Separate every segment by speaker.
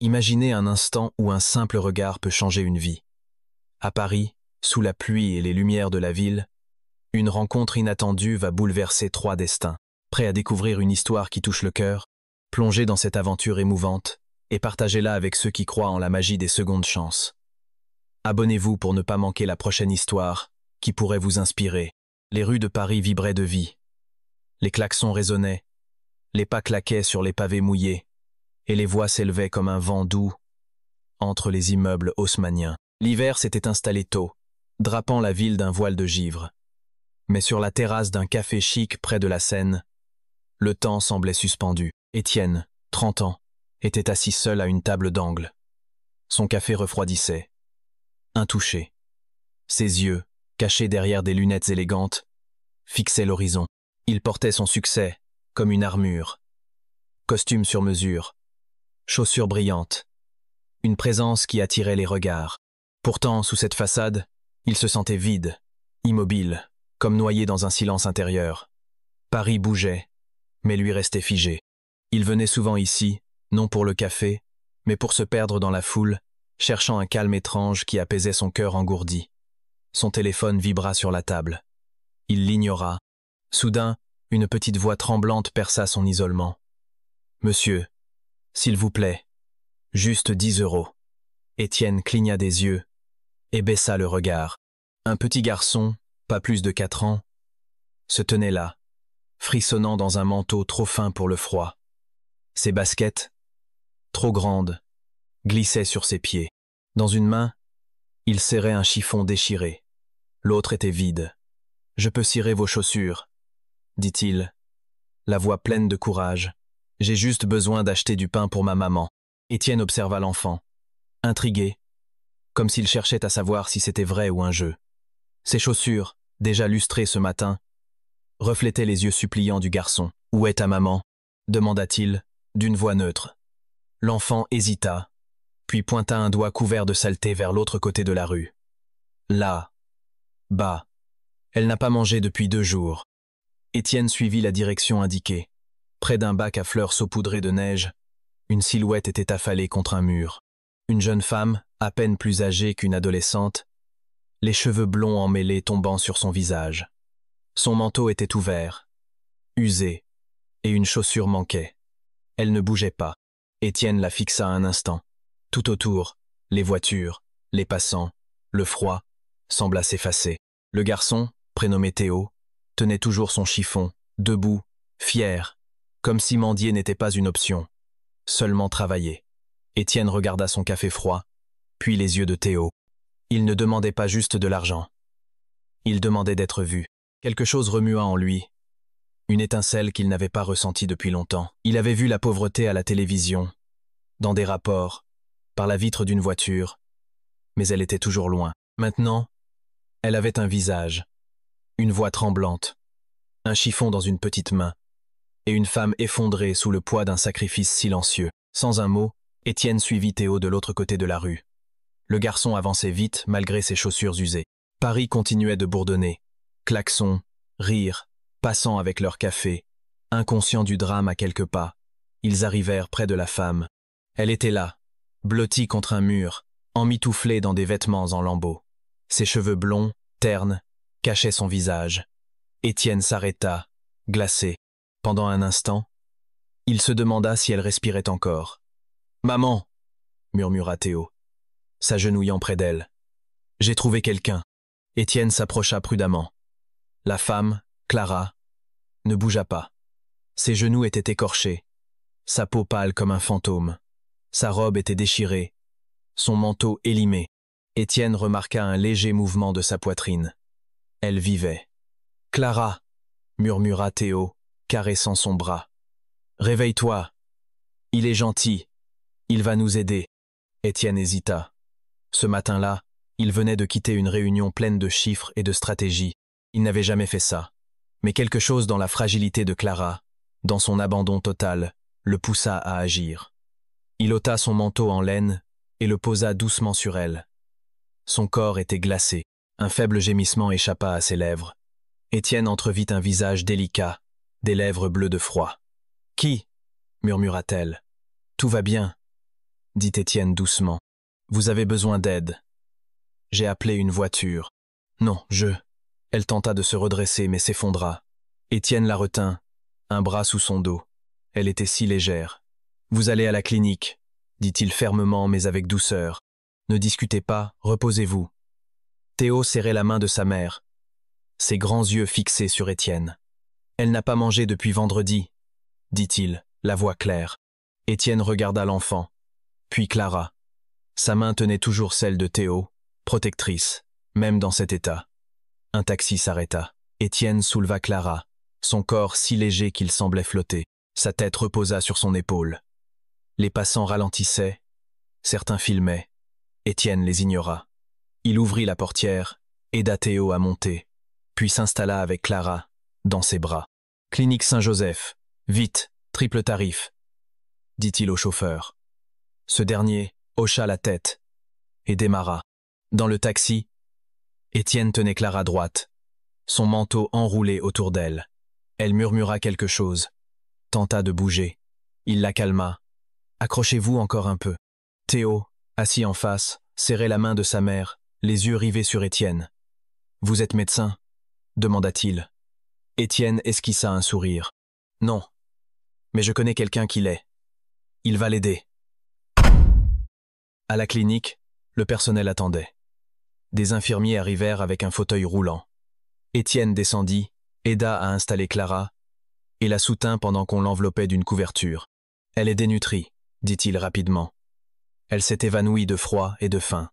Speaker 1: Imaginez un instant où un simple regard peut changer une vie. À Paris, sous la pluie et les lumières de la ville, une rencontre inattendue va bouleverser 3 destins. Prêt à découvrir une histoire qui touche le cœur, plongez dans cette aventure émouvante et partagez-la avec ceux qui croient en la magie des secondes chances. Abonnez-vous pour ne pas manquer la prochaine histoire qui pourrait vous inspirer. Les rues de Paris vibraient de vie. Les klaxons résonnaient, les pas claquaient sur les pavés mouillés, et les voix s'élevaient comme un vent doux entre les immeubles haussmanniens. L'hiver s'était installé tôt, drapant la ville d'un voile de givre. Mais sur la terrasse d'un café chic près de la Seine, le temps semblait suspendu. Étienne, 30 ans, était assis seul à une table d'angle. Son café refroidissait. Intouché. Ses yeux, cachés derrière des lunettes élégantes, fixaient l'horizon. Il portait son succès comme une armure. Costume sur mesure, chaussures brillantes, une présence qui attirait les regards. Pourtant, sous cette façade, il se sentait vide, immobile, comme noyé dans un silence intérieur. Paris bougeait, mais lui restait figé. Il venait souvent ici, non pour le café, mais pour se perdre dans la foule, cherchant un calme étrange qui apaisait son cœur engourdi. Son téléphone vibra sur la table. Il l'ignora. Soudain, une petite voix tremblante perça son isolement. « Monsieur, s'il vous plaît, juste 10 €. Étienne cligna des yeux et baissa le regard. Un petit garçon, pas plus de 4 ans, se tenait là, frissonnant dans un manteau trop fin pour le froid. Ses baskets, trop grandes, glissaient sur ses pieds. Dans une main, il serrait un chiffon déchiré. L'autre était vide. « Je peux cirer vos chaussures, » dit-il, la voix pleine de courage. « J'ai juste besoin d'acheter du pain pour ma maman. » Étienne observa l'enfant, intrigué, comme s'il cherchait à savoir si c'était vrai ou un jeu. Ses chaussures, déjà lustrées ce matin, reflétaient les yeux suppliants du garçon. « Où est ta maman ?» demanda-t-il, d'une voix neutre. L'enfant hésita, puis pointa un doigt couvert de saleté vers l'autre côté de la rue. « Là, bas. Elle n'a pas mangé depuis 2 jours. » Étienne suivit la direction indiquée. Près d'un bac à fleurs saupoudré de neige, une silhouette était affalée contre un mur. Une jeune femme, à peine plus âgée qu'une adolescente, les cheveux blonds emmêlés tombant sur son visage. Son manteau était ouvert, usé, et une chaussure manquait. Elle ne bougeait pas. Étienne la fixa un instant. Tout autour, les voitures, les passants, le froid, sembla s'effacer. Le garçon, prénommé Théo, tenait toujours son chiffon, debout, fier, comme si mendier n'était pas une option, seulement travailler. Étienne regarda son café froid, puis les yeux de Théo. Il ne demandait pas juste de l'argent. Il demandait d'être vu. Quelque chose remua en lui, une étincelle qu'il n'avait pas ressentie depuis longtemps. Il avait vu la pauvreté à la télévision, dans des rapports, par la vitre d'une voiture, mais elle était toujours loin. Maintenant, elle avait un visage, une voix tremblante, un chiffon dans une petite main, et une femme effondrée sous le poids d'un sacrifice silencieux. Sans un mot, Étienne suivit Théo de l'autre côté de la rue. Le garçon avançait vite malgré ses chaussures usées. Paris continuait de bourdonner. Klaxons, rires, passant avec leur café, inconscients du drame à quelques pas. Ils arrivèrent près de la femme. Elle était là, blottie contre un mur, emmitouflée dans des vêtements en lambeaux. Ses cheveux blonds, ternes, cachaient son visage. Étienne s'arrêta, glacé. Pendant un instant, il se demanda si elle respirait encore. « Maman !» murmura Théo, s'agenouillant près d'elle. « J'ai trouvé quelqu'un. » Étienne s'approcha prudemment. La femme, Clara, ne bougea pas. Ses genoux étaient écorchés, sa peau pâle comme un fantôme. Sa robe était déchirée, son manteau élimé. Étienne remarqua un léger mouvement de sa poitrine. Elle vivait. « Clara !» murmura Théo, caressant son bras. « Réveille-toi. Il est gentil. Il va nous aider. » Étienne hésita. Ce matin-là, il venait de quitter une réunion pleine de chiffres et de stratégies. Il n'avait jamais fait ça. Mais quelque chose dans la fragilité de Clara, dans son abandon total, le poussa à agir. Il ôta son manteau en laine et le posa doucement sur elle. Son corps était glacé. Un faible gémissement échappa à ses lèvres. Étienne entrevit un visage délicat, des lèvres bleues de froid. « Qui ?» murmura-t-elle. « Tout va bien. » dit Étienne doucement. Vous avez besoin d'aide. J'ai appelé une voiture. Non, Elle tenta de se redresser mais s'effondra. Étienne la retint, un bras sous son dos. Elle était si légère. Vous allez à la clinique, dit-il fermement mais avec douceur. Ne discutez pas, reposez-vous. Théo serrait la main de sa mère, ses grands yeux fixés sur Étienne. Elle n'a pas mangé depuis vendredi, dit-il, la voix claire. Étienne regarda l'enfant, puis Clara. Sa main tenait toujours celle de Théo, protectrice, même dans cet état. Un taxi s'arrêta. Étienne souleva Clara, son corps si léger qu'il semblait flotter. Sa tête reposa sur son épaule. Les passants ralentissaient, certains filmaient. Étienne les ignora. Il ouvrit la portière, aida Théo à monter, puis s'installa avec Clara, dans ses bras. « Clinique Saint-Joseph, vite, triple tarif », dit-il au chauffeur. Ce dernier hocha la tête et démarra. Dans le taxi, Étienne tenait Clara droite, son manteau enroulé autour d'elle. Elle murmura quelque chose, tenta de bouger. Il la calma. « Accrochez-vous encore un peu. » Théo, assis en face, serrait la main de sa mère, les yeux rivés sur Étienne. « Vous êtes médecin ?» demanda-t-il. Étienne esquissa un sourire. « Non, mais je connais quelqu'un qui l'est. Il va l'aider. » À la clinique, le personnel attendait. Des infirmiers arrivèrent avec un fauteuil roulant. Étienne descendit, aida à installer Clara, et la soutint pendant qu'on l'enveloppait d'une couverture. « Elle est dénutrie, » dit-il rapidement. Elle s'est évanouie de froid et de faim.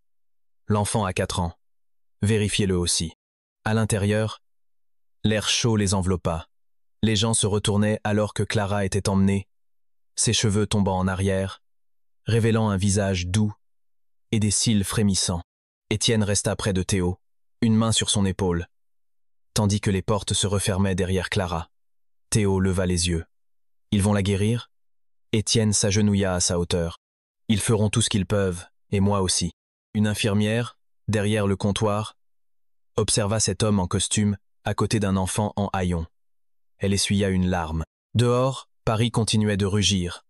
Speaker 1: L'enfant a 4 ans. Vérifiez-le aussi. À l'intérieur, l'air chaud les enveloppa. Les gens se retournaient alors que Clara était emmenée, ses cheveux tombant en arrière, révélant un visage doux et des cils frémissants. Étienne resta près de Théo, une main sur son épaule, tandis que les portes se refermaient derrière Clara. Théo leva les yeux. « Ils vont la guérir ?» Étienne s'agenouilla à sa hauteur. « Ils feront tout ce qu'ils peuvent, et moi aussi. » Une infirmière, derrière le comptoir, observa cet homme en costume à côté d'un enfant en haillons. Elle essuya une larme. Dehors, Paris continuait de rugir.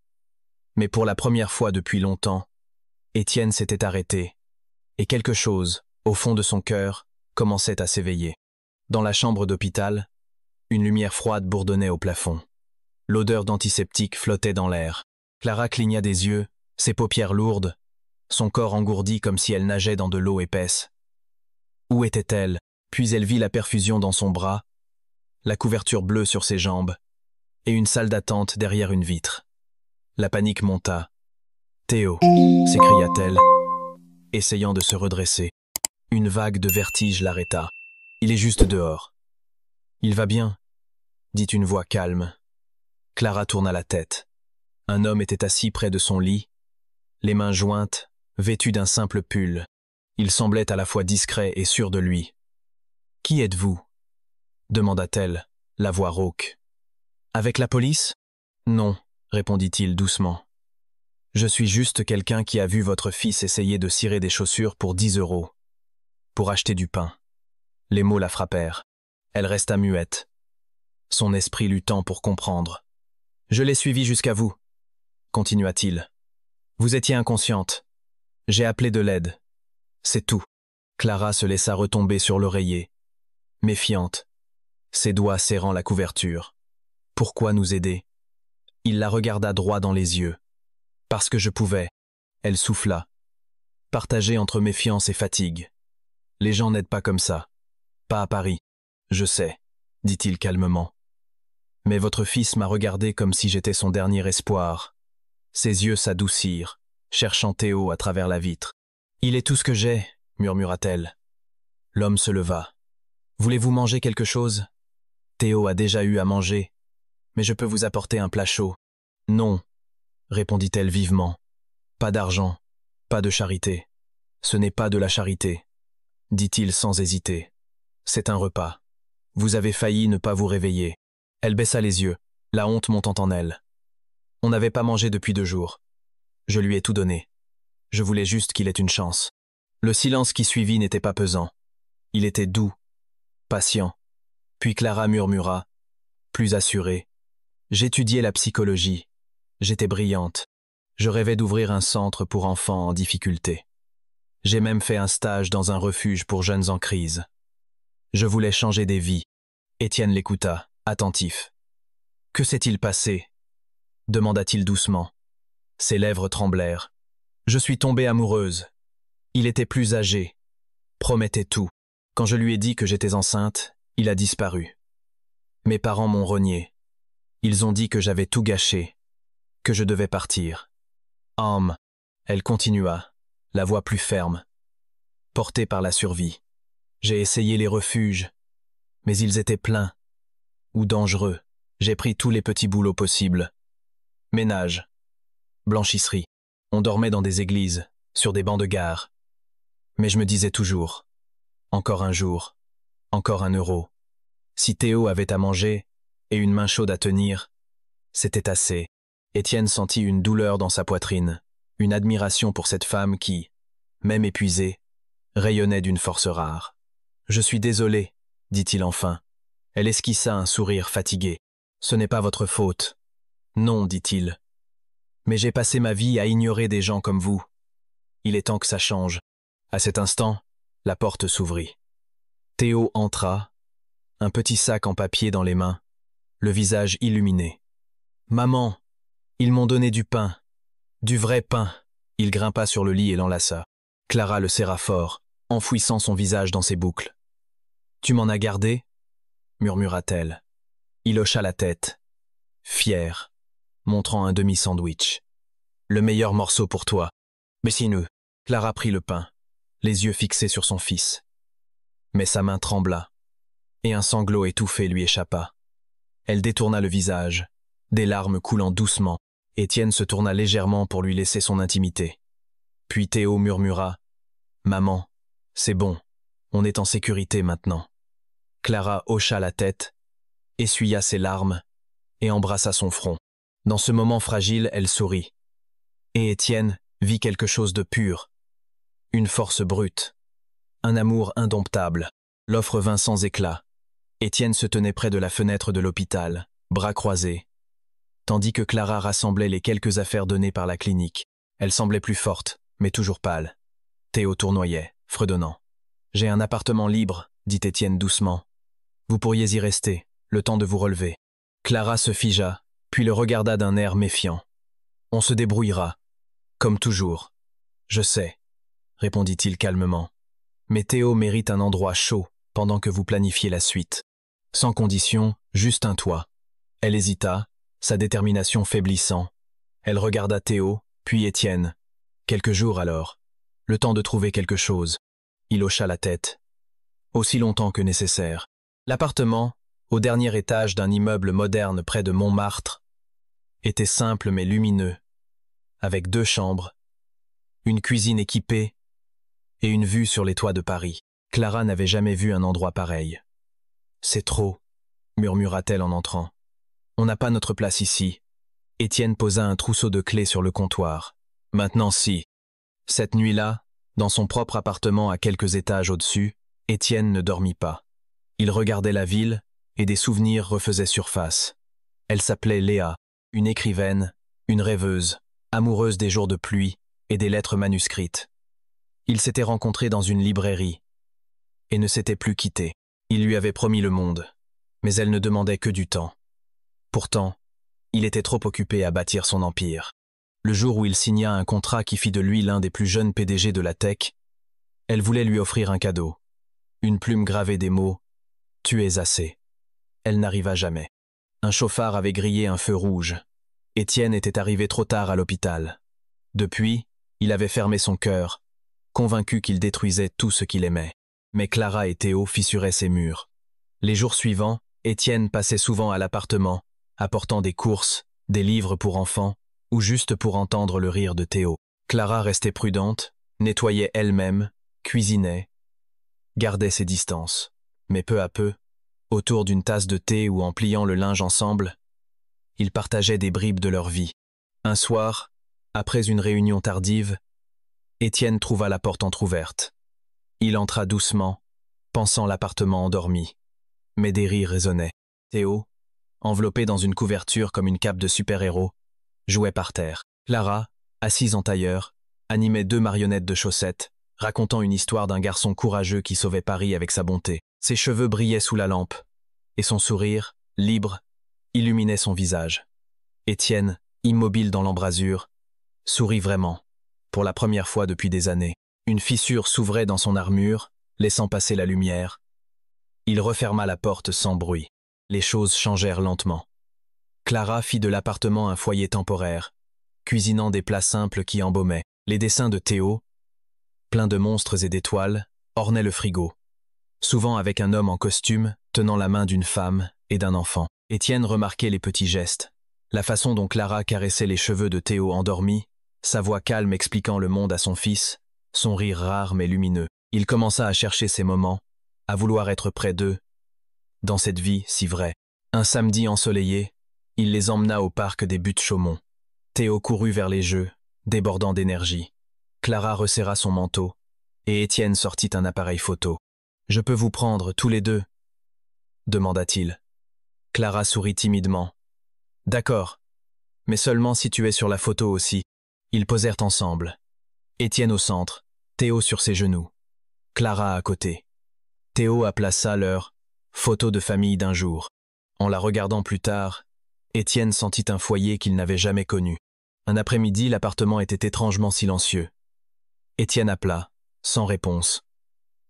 Speaker 1: Mais pour la première fois depuis longtemps, Étienne s'était arrêté, et quelque chose, au fond de son cœur, commençait à s'éveiller. Dans la chambre d'hôpital, une lumière froide bourdonnait au plafond. L'odeur d'antiseptique flottait dans l'air. Clara cligna des yeux, ses paupières lourdes, son corps engourdi comme si elle nageait dans de l'eau épaisse. Où était-elle? Puis elle vit la perfusion dans son bras, la couverture bleue sur ses jambes, et une salle d'attente derrière une vitre. La panique monta. « Théo !» s'écria-t-elle, essayant de se redresser. Une vague de vertige l'arrêta. « Il est juste dehors. »« Il va bien ?» dit une voix calme. Clara tourna la tête. Un homme était assis près de son lit, les mains jointes, vêtu d'un simple pull. Il semblait à la fois discret et sûr de lui. « Qui êtes-vous » demanda-t-elle, la voix rauque. « Avec la police ?»« Non, » répondit-il doucement. « Je suis juste quelqu'un qui a vu votre fils essayer de cirer des chaussures pour 10 €, pour acheter du pain. » Les mots la frappèrent. Elle resta muette. Son esprit lut temps pour comprendre. « Je l'ai suivi jusqu'à vous, » continua-t-il. « Vous étiez inconsciente. J'ai appelé de l'aide. C'est tout. » Clara se laissa retomber sur l'oreiller, méfiante, ses doigts serrant la couverture. « Pourquoi nous aider ?» Il la regarda droit dans les yeux. « Parce que je pouvais. » Elle souffla. « Partagé entre méfiance et fatigue. Les gens n'aident pas comme ça. Pas à Paris. Je sais, » dit-il calmement. « Mais votre fils m'a regardé comme si j'étais son dernier espoir. » Ses yeux s'adoucirent, cherchant Théo à travers la vitre. « Il est tout ce que j'ai, » murmura-t-elle. L'homme se leva. « Voulez-vous manger quelque chose ? Théo a déjà eu à manger, mais je peux vous apporter un plat chaud. »« Non, » répondit-elle vivement. « Pas d'argent, pas de charité. Ce n'est pas de la charité, » dit-il sans hésiter. « C'est un repas. Vous avez failli ne pas vous réveiller. » Elle baissa les yeux, la honte montant en elle. On n'avait pas mangé depuis 2 jours. Je lui ai tout donné. Je voulais juste qu'il ait une chance. Le silence qui suivit n'était pas pesant. Il était doux, patient. Puis Clara murmura, plus assurée. « J'étudiais la psychologie. J'étais brillante. Je rêvais d'ouvrir un centre pour enfants en difficulté. J'ai même fait un stage dans un refuge pour jeunes en crise. Je voulais changer des vies. Étienne l'écouta, attentif. « Que s'est-il passé ?» demanda-t-il doucement. Ses lèvres tremblèrent. « Je suis tombée amoureuse. Il était plus âgé, promettait tout. Quand je lui ai dit que j'étais enceinte, il a disparu. Mes parents m'ont renié. Ils ont dit que j'avais tout gâché, que je devais partir. Âme, elle continua, la voix plus ferme. Portée par la survie. J'ai essayé les refuges, mais ils étaient pleins. Ou dangereux. J'ai pris tous les petits boulots possibles. Ménage, blanchisserie. On dormait dans des églises, sur des bancs de gare. Mais je me disais toujours, encore un jour, encore un euro. Si Théo avait à manger et une main chaude à tenir, c'était assez. Étienne sentit une douleur dans sa poitrine, une admiration pour cette femme qui, même épuisée, rayonnait d'une force rare. « Je suis désolé, dit-il enfin. Elle esquissa un sourire fatigué. « Ce n'est pas votre faute. »« Non, dit-il. Mais j'ai passé ma vie à ignorer des gens comme vous. Il est temps que ça change. » À cet instant, la porte s'ouvrit. Théo entra, un petit sac en papier dans les mains, le visage illuminé. « Maman, ils m'ont donné du pain. Du vrai pain. » Il grimpa sur le lit et l'enlaça. Clara le serra fort, enfouissant son visage dans ses boucles. « Tu m'en as gardé ?» murmura-t-elle. Il hocha la tête, fier, montrant un demi-sandwich. « Le meilleur morceau pour toi. » « Mais si nous. » Clara prit le pain, les yeux fixés sur son fils. Mais sa main trembla, et un sanglot étouffé lui échappa. Elle détourna le visage, des larmes coulant doucement. Étienne se tourna légèrement pour lui laisser son intimité. Puis Théo murmura « Maman, c'est bon, on est en sécurité maintenant. » Clara hocha la tête, essuya ses larmes et embrassa son front. Dans ce moment fragile, elle sourit. Et Étienne vit quelque chose de pur, une force brute, un amour indomptable. L'offre vint sans éclat. Étienne se tenait près de la fenêtre de l'hôpital, bras croisés, tandis que Clara rassemblait les quelques affaires données par la clinique. Elle semblait plus forte, mais toujours pâle. Théo tournoyait, fredonnant. « J'ai un appartement libre, dit Étienne doucement. Vous pourriez y rester, le temps de vous relever. » Clara se figea, puis le regarda d'un air méfiant. « On se débrouillera. Comme toujours. »« Je sais, » répondit-il calmement. « Mais Théo mérite un endroit chaud pendant que vous planifiez la suite. Sans condition, juste un toit. » Elle hésita, sa détermination faiblissant. Elle regarda Théo, puis Étienne. « Quelques jours alors. Le temps de trouver quelque chose. » Il hocha la tête. « Aussi longtemps que nécessaire. » L'appartement, au dernier étage d'un immeuble moderne près de Montmartre, était simple mais lumineux, avec 2 chambres, une cuisine équipée et une vue sur les toits de Paris. Clara n'avait jamais vu un endroit pareil. « C'est trop, » murmura-t-elle en entrant. « On n'a pas notre place ici. » Étienne posa un trousseau de clés sur le comptoir. « Maintenant si. » Cette nuit-là, dans son propre appartement à quelques étages au-dessus, Étienne ne dormit pas. Il regardait la ville et des souvenirs refaisaient surface. Elle s'appelait Léa, une écrivaine, une rêveuse, amoureuse des jours de pluie et des lettres manuscrites. Ils s'étaient rencontrés dans une librairie et ne s'étaient plus quittés. Il lui avait promis le monde, mais elle ne demandait que du temps. Pourtant, il était trop occupé à bâtir son empire. Le jour où il signa un contrat qui fit de lui l'un des plus jeunes PDG de la tech, elle voulait lui offrir un cadeau. Une plume gravée des mots « Tu es assez ». Elle n'arriva jamais. Un chauffard avait grillé un feu rouge. Étienne était arrivé trop tard à l'hôpital. Depuis, il avait fermé son cœur, convaincu qu'il détruisait tout ce qu'il aimait. Mais Clara et Théo fissuraient ses murs. Les jours suivants, Étienne passait souvent à l'appartement, apportant des courses, des livres pour enfants, ou juste pour entendre le rire de Théo. Clara restait prudente, nettoyait elle-même, cuisinait, gardait ses distances. Mais peu à peu, autour d'une tasse de thé ou en pliant le linge ensemble, ils partageaient des bribes de leur vie. Un soir, après une réunion tardive, Étienne trouva la porte entr'ouverte. Il entra doucement, pensant l'appartement endormi. Mais des rires résonnaient. Théo, enveloppé dans une couverture comme une cape de super-héros, jouait par terre. Clara, assise en tailleur, animait deux marionnettes de chaussettes, racontant une histoire d'un garçon courageux qui sauvait Paris avec sa bonté. Ses cheveux brillaient sous la lampe, et son sourire, libre, illuminait son visage. Étienne, immobile dans l'embrasure, sourit vraiment, pour la première fois depuis des années. Une fissure s'ouvrait dans son armure, laissant passer la lumière. Il referma la porte sans bruit. Les choses changèrent lentement. Clara fit de l'appartement un foyer temporaire, cuisinant des plats simples qui embaumaient. Les dessins de Théo, pleins de monstres et d'étoiles, ornaient le frigo, souvent avec un homme en costume tenant la main d'une femme et d'un enfant. Étienne remarquait les petits gestes, la façon dont Clara caressait les cheveux de Théo endormi, sa voix calme expliquant le monde à son fils, son rire rare mais lumineux. Il commença à chercher ces moments, à vouloir être près d'eux, dans cette vie si vraie. Un samedi ensoleillé, il les emmena au parc des Buttes-Chaumont. Théo courut vers les jeux, débordant d'énergie. Clara resserra son manteau, et Étienne sortit un appareil photo. « Je peux vous prendre, tous les deux ?» demanda-t-il. Clara sourit timidement. « D'accord, mais seulement si tu es sur la photo aussi. » Ils posèrent ensemble. Étienne au centre, Théo sur ses genoux. Clara à côté. Théo appela ça leur « photo de famille d'un jour ». En la regardant plus tard, Étienne sentit un foyer qu'il n'avait jamais connu. Un après-midi, l'appartement était étrangement silencieux. Étienne appela, sans réponse.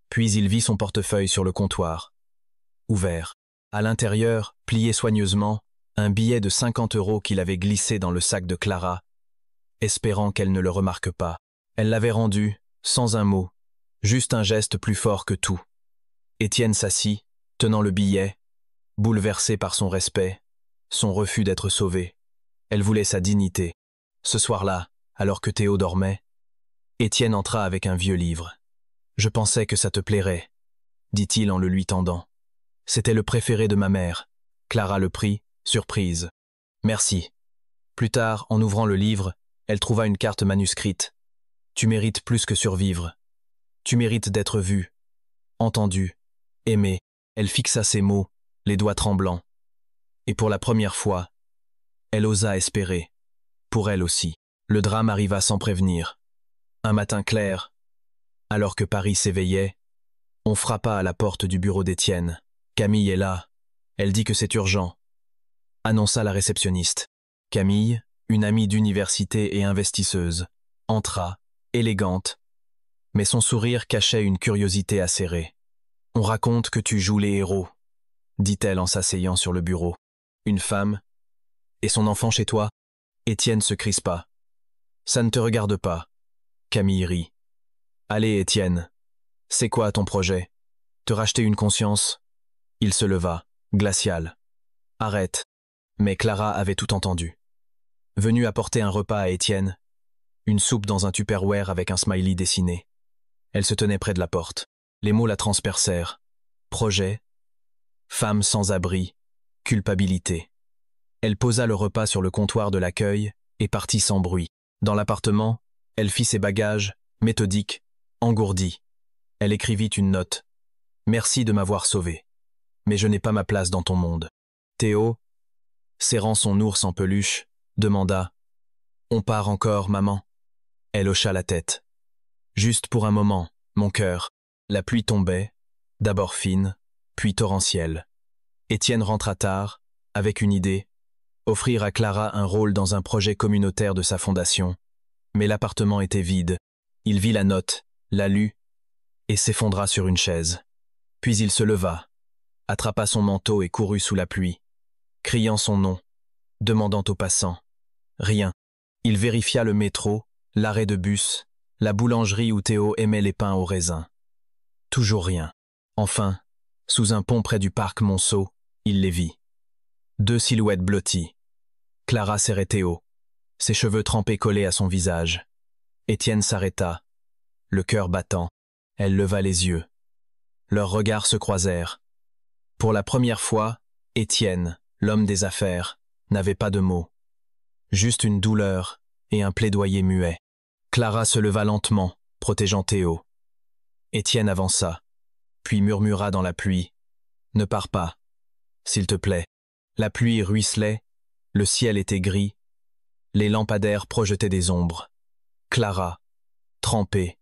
Speaker 1: Puis il vit son portefeuille sur le comptoir. Ouvert. À l'intérieur, plié soigneusement, un billet de 50 € qu'il avait glissé dans le sac de Clara, espérant qu'elle ne le remarque pas. Elle l'avait rendu, sans un mot, juste un geste plus fort que tout. Étienne s'assit, tenant le billet, bouleversé par son respect, son refus d'être sauvé. Elle voulait sa dignité. Ce soir-là, alors que Théo dormait, Étienne entra avec un vieux livre. « Je pensais que ça te plairait, » dit-il en le lui tendant. « C'était le préféré de ma mère. » Clara le prit, surprise. « Merci. » Plus tard, en ouvrant le livre, elle trouva une carte manuscrite. « Tu mérites plus que survivre. Tu mérites d'être vu, entendu, aimé. » Elle fixa ses mots, les doigts tremblants. Et pour la première fois, elle osa espérer. Pour elle aussi. Le drame arriva sans prévenir. Un matin clair, alors que Paris s'éveillait, on frappa à la porte du bureau d'Étienne. « Camille est là. Elle dit que c'est urgent », annonça la réceptionniste. Camille, une amie d'université et investisseuse, entra, élégante, mais son sourire cachait une curiosité acérée. « On raconte que tu joues les héros », dit-elle en s'asseyant sur le bureau. « Une femme et son enfant chez toi ?» Étienne se crispa. « Ça ne te regarde pas. » Camille rit. « Allez, Étienne, c'est quoi ton projet? Te racheter une conscience ?» Il se leva, glacial. « Arrête. » Mais Clara avait tout entendu. Venue apporter un repas à Étienne, une soupe dans un tupperware avec un smiley dessiné. Elle se tenait près de la porte. Les mots la transpercèrent. Projet, femme sans abri, culpabilité. Elle posa le repas sur le comptoir de l'accueil et partit sans bruit. Dans l'appartement, elle fit ses bagages, méthodique, engourdie. Elle écrivit une note. « Merci de m'avoir sauvé. Mais je n'ai pas ma place dans ton monde. » Théo, serrant son ours en peluche, demanda « On part encore, maman ?» Elle hocha la tête. « Juste pour un moment, mon cœur. » La pluie tombait, d'abord fine, puis torrentielle. Étienne rentra tard, avec une idée, offrir à Clara un rôle dans un projet communautaire de sa fondation. Mais l'appartement était vide. Il vit la note, la lut, et s'effondra sur une chaise. Puis il se leva, attrapa son manteau et courut sous la pluie, criant son nom, demandant aux passants. Rien. Il vérifia le métro, l'arrêt de bus, la boulangerie où Théo aimait les pains au raisin. Toujours rien. Enfin, sous un pont près du parc Monceau, il les vit. Deux silhouettes blotties. Clara serrait Théo, ses cheveux trempés collés à son visage. Étienne s'arrêta, le cœur battant. Elle leva les yeux. Leurs regards se croisèrent. Pour la première fois, Étienne, l'homme des affaires, n'avait pas de mots. Juste une douleur et un plaidoyer muet. Clara se leva lentement, protégeant Théo. Étienne avança, puis murmura dans la pluie. « Ne pars pas, s'il te plaît. » La pluie ruisselait, le ciel était gris, les lampadaires projetaient des ombres. Clara, trempée,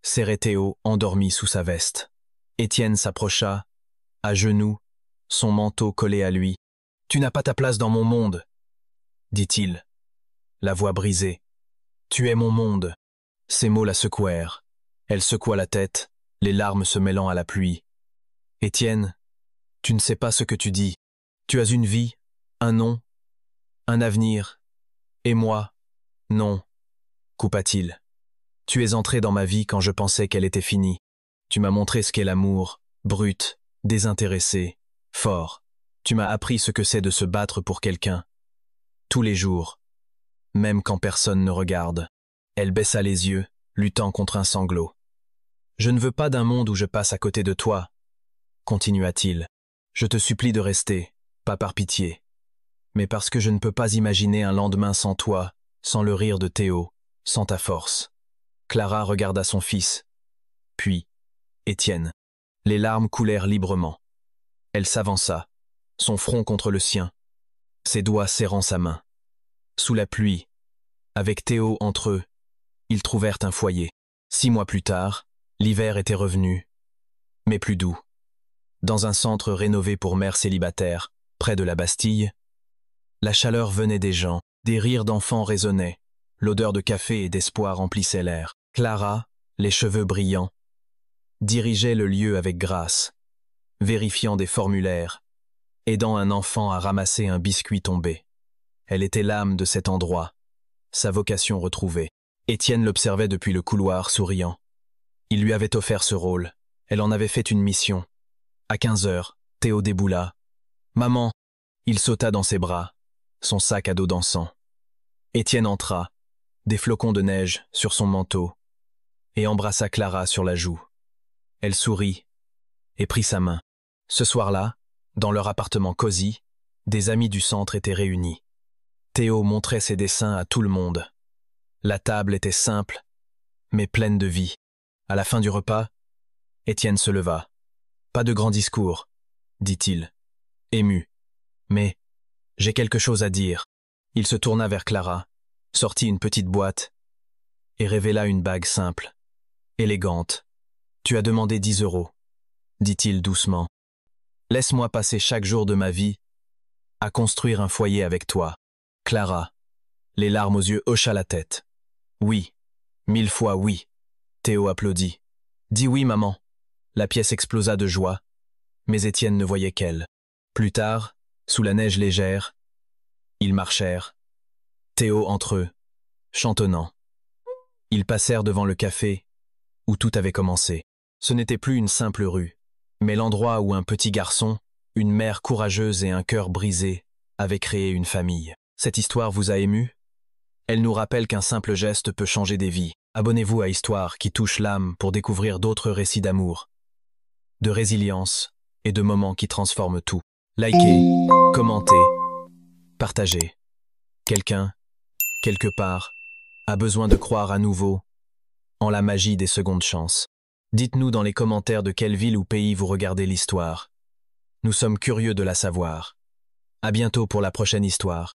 Speaker 1: serrait Théo endormi sous sa veste. Étienne s'approcha, à genoux, son manteau collé à lui. « Tu n'as pas ta place dans mon monde, » dit-il, la voix brisée. « Tu es mon monde. » Ces mots la secouèrent. Elle secoua la tête, les larmes se mêlant à la pluie. « Étienne, tu ne sais pas ce que tu dis. Tu as une vie, un nom, un avenir. Et moi, non, » coupa-t-il. « Tu es entré dans ma vie quand je pensais qu'elle était finie. Tu m'as montré ce qu'est l'amour, brut, désintéressé, fort. Tu m'as appris ce que c'est de se battre pour quelqu'un. Tous les jours, même quand personne ne regarde. » Elle baissa les yeux, luttant contre un sanglot. « Je ne veux pas d'un monde où je passe à côté de toi, » continua-t-il. « Je te supplie de rester, pas par pitié, mais parce que je ne peux pas imaginer un lendemain sans toi, sans le rire de Théo, sans ta force. » Clara regarda son fils, puis Étienne. Les larmes coulèrent librement. Elle s'avança, son front contre le sien, ses doigts serrant sa main. Sous la pluie, avec Théo entre eux, ils trouvèrent un foyer. 6 mois plus tard, l'hiver était revenu, mais plus doux. Dans un centre rénové pour mères célibataires, près de la Bastille, la chaleur venait des gens, des rires d'enfants résonnaient, l'odeur de café et d'espoir emplissait l'air. Clara, les cheveux brillants, dirigeait le lieu avec grâce, vérifiant des formulaires, aidant un enfant à ramasser un biscuit tombé. Elle était l'âme de cet endroit, sa vocation retrouvée. Étienne l'observait depuis le couloir, souriant. Il lui avait offert ce rôle. Elle en avait fait une mission. À 15 heures, Théo déboula. « Maman !» Il sauta dans ses bras, son sac à dos dansant. Étienne entra, des flocons de neige sur son manteau, et embrassa Clara sur la joue. Elle sourit et prit sa main. Ce soir-là, dans leur appartement cosy, des amis du centre étaient réunis. Théo montrait ses dessins à tout le monde. La table était simple, mais pleine de vie. À la fin du repas, Étienne se leva. « Pas de grand discours, » dit-il, ému. « Mais j'ai quelque chose à dire. » Il se tourna vers Clara, sortit une petite boîte et révéla une bague simple, élégante. « Tu as demandé 10 €, dit-il doucement. « Laisse-moi passer chaque jour de ma vie à construire un foyer avec toi. » Clara, les larmes aux yeux, hocha la tête. « Oui, 1000 fois oui. » Théo applaudit. « Dis oui, maman. » La pièce explosa de joie, mais Étienne ne voyait qu'elle. Plus tard, sous la neige légère, ils marchèrent, Théo entre eux, chantonnant. Ils passèrent devant le café où tout avait commencé. Ce n'était plus une simple rue, mais l'endroit où un petit garçon, une mère courageuse et un cœur brisé avaient créé une famille. Cette histoire vous a ému? Elle nous rappelle qu'un simple geste peut changer des vies. Abonnez-vous à Histoire qui touche l'âme pour découvrir d'autres récits d'amour, de résilience et de moments qui transforment tout. Likez, commentez, partagez. Quelqu'un, quelque part, a besoin de croire à nouveau en la magie des secondes chances. Dites-nous dans les commentaires de quelle ville ou pays vous regardez l'histoire. Nous sommes curieux de la savoir. À bientôt pour la prochaine histoire.